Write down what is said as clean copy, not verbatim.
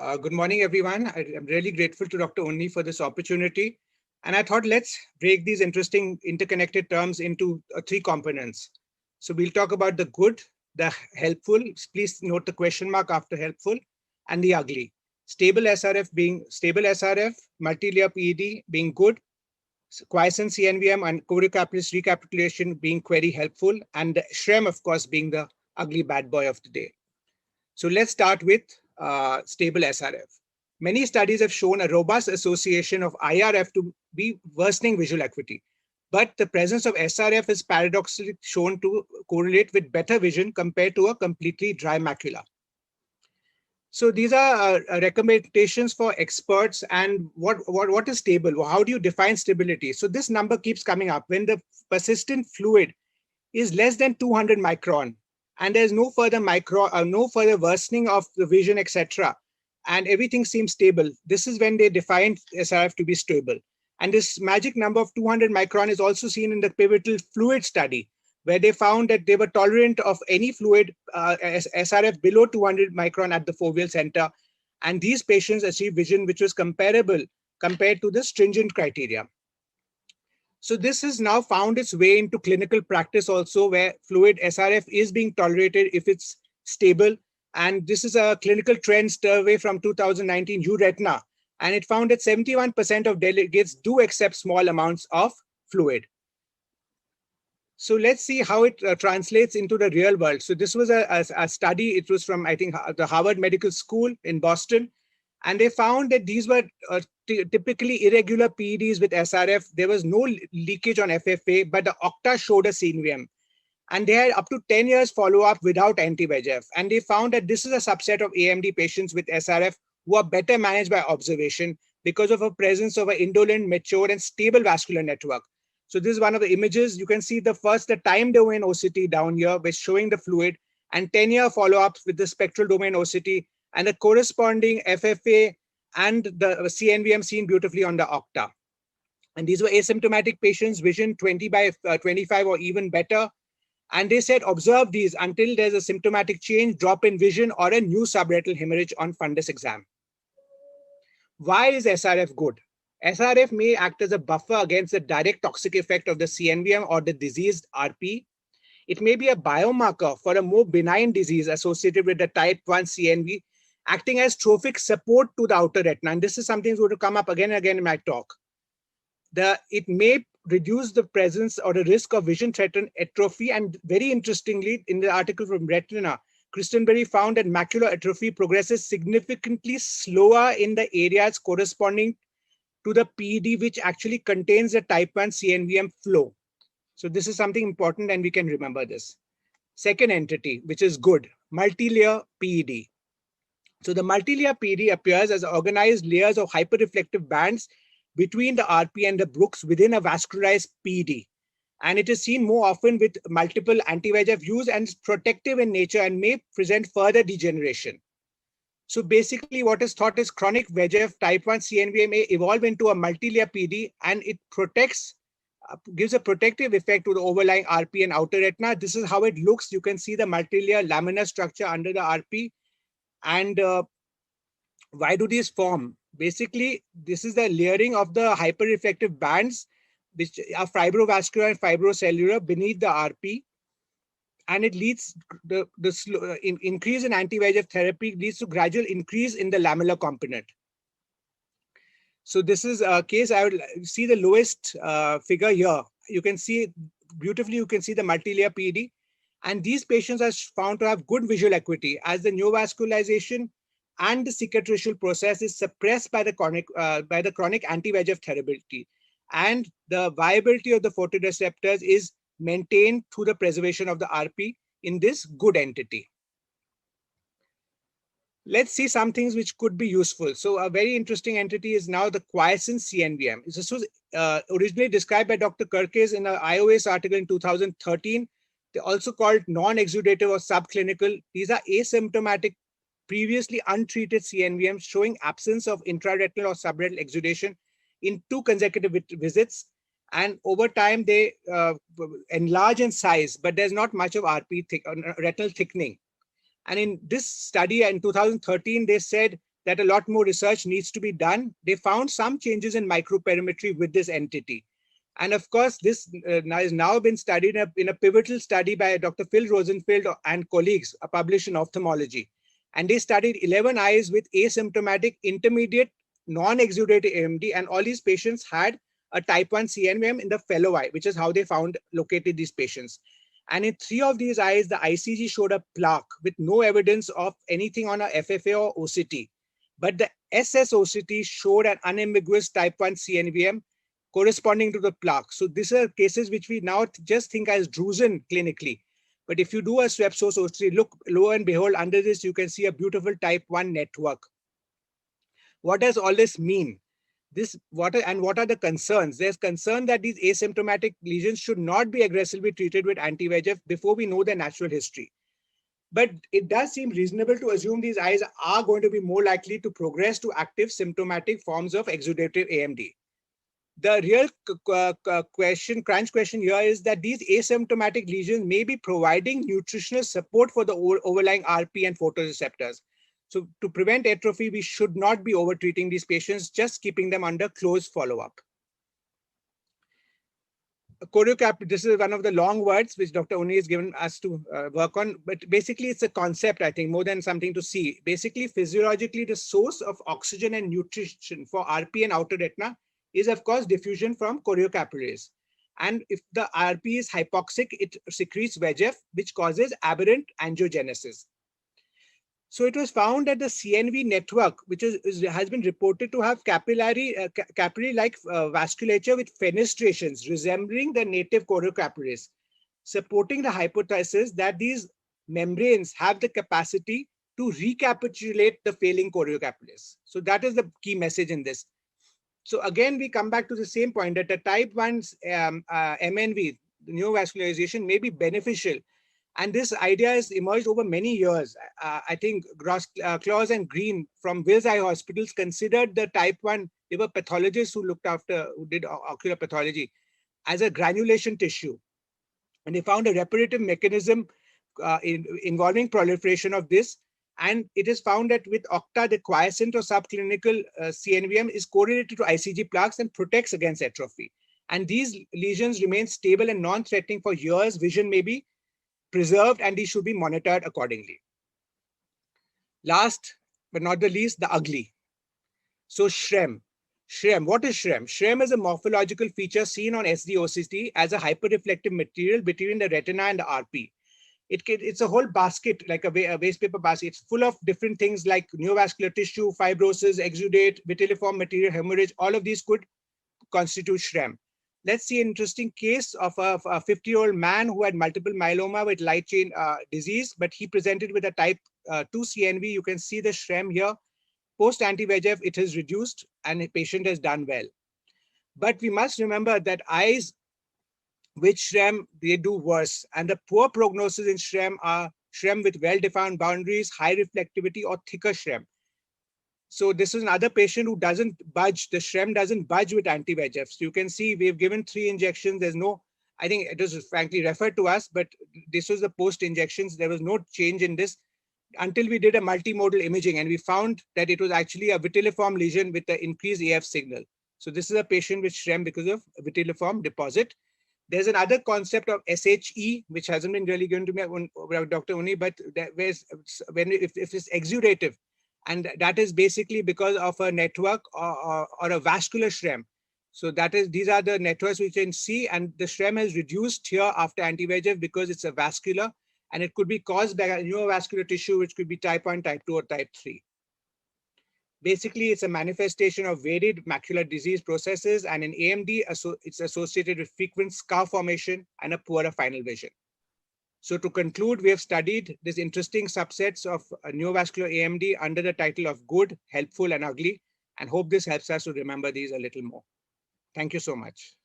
Good morning, everyone. I'm really grateful to Dr. Unni for this opportunity. And I thought let's break these interesting interconnected terms into three components. So we'll talk about the good, the helpful, please note the question mark after helpful, and the ugly. Stable SRF being stable SRF, multi-layer PED being good, quiescent CNVM and choriocapitis recapitulation being very helpful, and the SHREM, of course, being the ugly bad boy of the day. So let's start with stable SRF. Many studies have shown a robust association of IRF to be worsening visual acuity. But the presence of SRF is paradoxically shown to correlate with better vision compared to a completely dry macula. So these are recommendations for experts. And what is stable? How do you define stability? So this number keeps coming up. When the persistent fluid is less than 200 micron, and there's no further no further worsening of the vision, etc., and everything seems stable, this is when they define SRF to be stable. And this magic number of 200 micron is also seen in the pivotal fluid study, where they found that they were tolerant of any fluid SRF below 200 micron at the foveal center. And these patients achieved vision which was comparable compared to the stringent criteria. So this has now found its way into clinical practice also, where fluid SRF is being tolerated if it's stable. And this is a clinical trend survey from 2019 URETINA. And it found that 71% of delegates do accept small amounts of fluid. So let's see how it translates into the real world. So this was a study. It was from, I think, the Harvard Medical School in Boston. And they found that these were typically irregular PEDs with SRF. There was no leakage on FFA, but the OCTA showed a CNVM. And they had up to 10 years follow-up without anti-VEGF. And they found that this is a subset of AMD patients with SRF who are better managed by observation because of a presence of an indolent, mature, and stable vascular network. So this is one of the images. You can see the time domain OCT down here, which showing the fluid, and 10-year follow-ups with the spectral domain OCT, and the corresponding FFA and the CNVM seen beautifully on the OCTA. And these were asymptomatic patients, vision 20/25 or even better. And they said, observe these until there's a symptomatic change, drop in vision, or a new subretinal hemorrhage on fundus exam. Why is SRF good? SRF may act as a buffer against the direct toxic effect of the CNVM or the diseased RP. It may be a biomarker for a more benign disease associated with the type 1 CNV, acting as trophic support to the outer retina. And this is something that's going to come up again and again in my talk. It may reduce the presence or the risk of vision-threatened atrophy. And very interestingly, in the article from Retina, Christenberry found that macular atrophy progresses significantly slower in the areas corresponding to the PED, which actually contains the type 1 CNVM flow. So this is something important, and we can remember this. Second entity, which is good, multi-layer PED. So the multi-layer PED appears as organized layers of hyperreflective bands between the RP and the Brooks within a vascularized PED. And it is seen more often with multiple anti-VEGF use and is protective in nature and may present further degeneration. So basically what is thought is chronic VEGF type 1 CNVA may evolve into a multi-layer PED, and it protects, gives a protective effect to the overlying RP and outer retina. This is how it looks. You can see the multi-layer laminar structure under the RP. And why do these form? Basically, this is the layering of the hyperreflective bands, which are fibrovascular and fibrocellular beneath the RP. And it leads the increase in anti-VEGF therapy leads to gradual increase in the lamellar component. So this is a case. I would see the lowest figure here. You can see beautifully, you can see the multi-layer PED. And these patients are found to have good visual acuity as the neovascularization and the cicatricial process is suppressed by the chronic anti-VEGF therapy. And the viability of the photoreceptors is maintained through the preservation of the RP in this good entity. Let's see some things which could be useful. So a very interesting entity is now the quiescent CNVM. This was originally described by Dr. Kirkes in an IOS article in 2013. They're also called non-exudative or subclinical. These are asymptomatic, previously untreated CNVMs showing absence of intraretinal or subretinal exudation in 2 consecutive visits. And over time, they enlarge in size, but there's not much of RP retinal thickening. And in this study in 2013, they said that a lot more research needs to be done. They found some changes in microperimetry with this entity. And of course, this has now been studied in a pivotal study by Dr. Phil Rosenfeld and colleagues published in Ophthalmology. And they studied 11 eyes with asymptomatic intermediate non-exudative AMD, and all these patients had a type 1 CNVM in the fellow eye, which is how they located these patients. And in 3 of these eyes, the ICG showed a plaque with no evidence of anything on a FFA or OCT. But the SSOCT showed an unambiguous type 1 CNVM corresponding to the plaque. So these are cases which we now just think as drusen clinically. But if you do a swept source OCT, look, lo and behold, under this, you can see a beautiful type 1 network. What does all this mean? What are the concerns? There's concern that these asymptomatic lesions should not be aggressively treated with anti-VEGF before we know their natural history. But it does seem reasonable to assume these eyes are going to be more likely to progress to active symptomatic forms of exudative AMD. The real crunch question here is that these asymptomatic lesions may be providing nutritional support for the overlying RP and photoreceptors. So to prevent atrophy, we should not be over-treating these patients, just keeping them under close follow-up. This is one of the long words which Dr. Oni has given us to work on, but basically it's a concept, I think, more than something to see. Basically, physiologically, the source of oxygen and nutrition for RP and outer retina is, of course, diffusion from choriocapillaries. And if the RP is hypoxic, it secretes VEGF, which causes aberrant angiogenesis. So it was found that the CNV network, which has been reported to have capillary-like vasculature with fenestrations resembling the native choriocapillaries, supporting the hypothesis that these membranes have the capacity to recapitulate the failing choriocapillaries. So that is the key message in this. So again, we come back to the same point that the type 1 MNV, the neovascularization, may be beneficial. And this idea has emerged over many years. I think Claus and Green from Wills Eye Hospitals considered the type 1, they were pathologists who did ocular pathology, as a granulation tissue. And they found a reparative mechanism involving proliferation of this. And it is found that with OCTA, the quiescent or subclinical CNVM is correlated to ICG plaques and protects against atrophy. And these lesions remain stable and non-threatening for years. Vision may be preserved, and these should be monitored accordingly. Last but not the least, the ugly. So SHREM. What is SHREM? SHREM is a morphological feature seen on SD-OCT as a hyperreflective material between the retina and the RP. It's a whole basket, like a waste paper basket. It's full of different things like neovascular tissue, fibrosis, exudate, vitelliform material, hemorrhage. All of these could constitute SHREM. Let's see an interesting case of a 50-year-old man who had multiple myeloma with light chain disease, but he presented with a type 2 CNV. You can see the SHREM here. Post anti-VEGF, it has reduced and the patient has done well. But we must remember that eyes with SHREM, they do worse. And the poor prognosis in SHREM are SHREM with well-defined boundaries, high reflectivity, or thicker SHREM. So this is another patient who doesn't budge. The SHREM doesn't budge with anti-VEGF. So you can see we've given 3 injections. There's no, I think it was frankly referred to us, but this was the post-injections. There was no change in this until we did a multimodal imaging, and we found that it was actually a vitelliform lesion with the increased AF signal. So this is a patient with SHREM because of vitelliform deposit. There's another concept of SHE, which hasn't been really given to me, Dr. Oni, but if it's exudative, and that is basically because of a network or a vascular SHREM. So these are the networks we can see, and the SHREM has reduced here after anti-VEGF because it's a vascular, and it could be caused by a neovascular tissue, which could be type 1, type 2, or type 3. Basically, it's a manifestation of varied macular disease processes, and in AMD, it's associated with frequent scar formation and a poorer final vision. So to conclude, we have studied these interesting subsets of neovascular AMD under the title of good, helpful, and ugly, and hope this helps us to remember these a little more. Thank you so much.